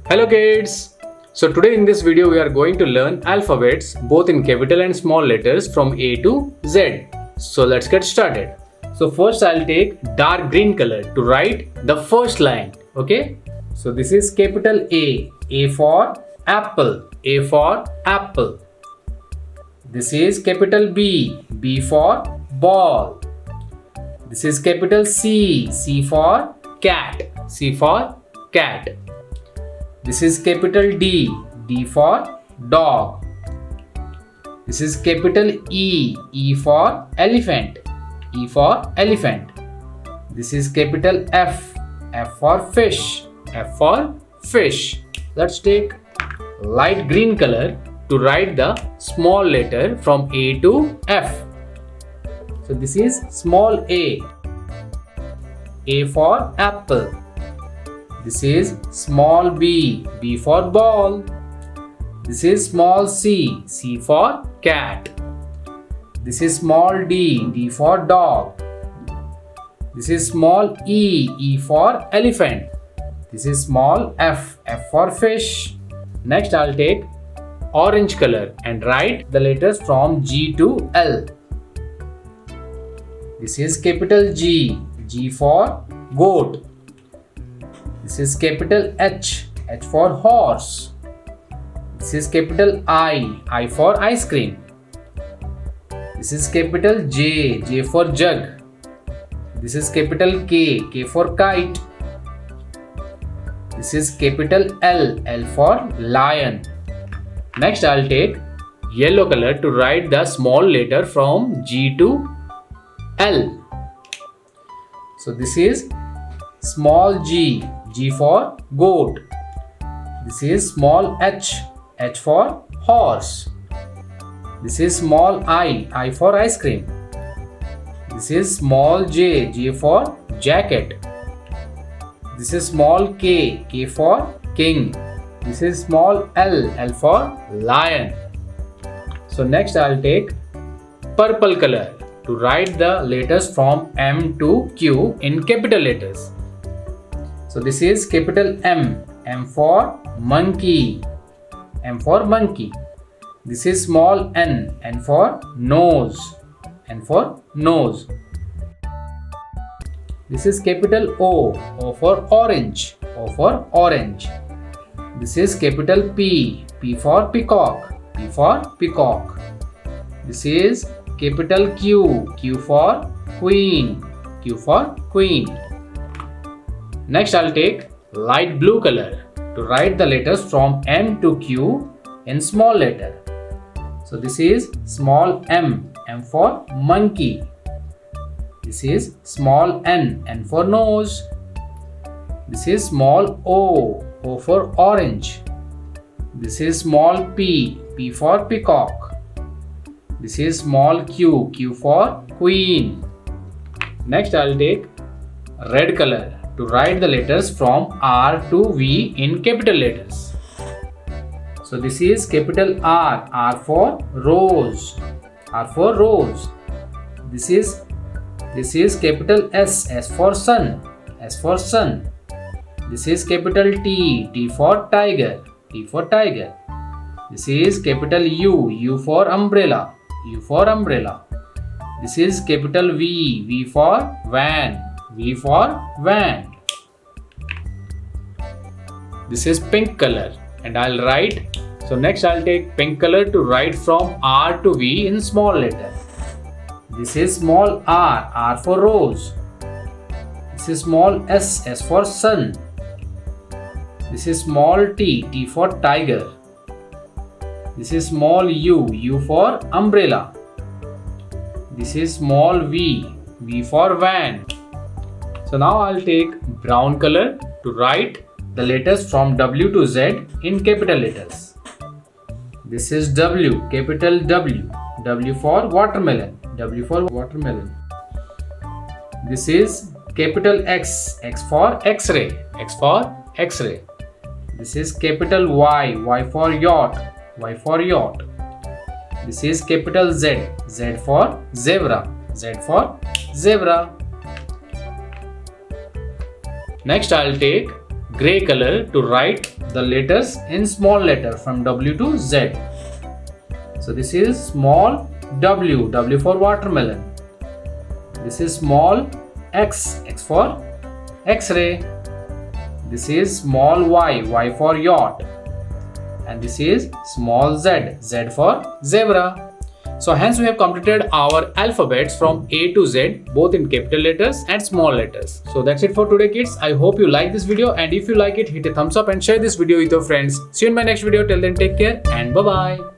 Hello kids! So today in this video we are going to learn alphabets both in capital and small letters from A to Z. So let's get started. So first I'll take dark green color to write the first line. Okay? So this is capital A for apple, A for apple. This is capital B for ball. This is capital C for cat, C for cat. This is capital D for dog. This is capital E for elephant, E for elephant. This is capital F for fish, F for fish. Let's take light green color to write the small letter from A to F. So this is small A for apple. This is small B for ball. This is small C for cat. This is small D for dog. This is small E for elephant. This is small F for fish. Next I'll take orange color and write the letters from G to L. This is capital G for goat. This is capital H for horse. This is capital I for ice cream. This is capital J for jug. This is capital K for kite. This is capital L for lion. Next I'll take yellow color to write the small letter from G to L. So this is small G for goat. This is small H for horse. This is small I for ice cream. This is small J for jacket. This is small K for king. This is small L for lion. So next I'll take purple color to write the letters from M to Q in capital letters. So this is capital M for monkey, M for monkey. This is small N for nose, N for nose. This is capital O for orange, O for orange. This is capital P for peacock, P for peacock. This is capital Q for queen, Q for queen. Next I'll take light blue color to write the letters from M to Q in small letter. So this is small M for monkey. This is small N for nose. This is small O for orange. This is small P for peacock. This is small Q for queen. Next I'll take red color to write the letters from R to V in capital letters. So this is capital R for rose, R for rose. This is capital S for sun, S for sun. This is capital T for tiger, T for tiger. This is capital U for umbrella, U for umbrella. This is capital V for van, V for van. This is pink color and I'll write. So next I'll take pink color to write from R to V in small letter. This is small R for rose. This is small S for sun. This is small T for tiger. This is small U for umbrella. This is small V for van. So now I'll take brown color to write the letters from W to Z in capital letters. This is W, capital W for watermelon, W for watermelon. This is capital X for X-ray, X for X-ray. This is capital Y for yacht, Y for yacht. This is capital Z for zebra, Z for zebra. Next I'll take gray color to write the letters in small letter from W to Z. So this is small W, W for watermelon. This is small X, X for X-ray. This is small Y, Y for yacht. And this is small Z, Z for zebra. So hence we have completed our alphabets from A to Z, both in capital letters and small letters. So that's it for today, kids. I hope you like this video, and if you like it, hit a thumbs up and share this video with your friends. See you in my next video. Till then, take care and bye-bye.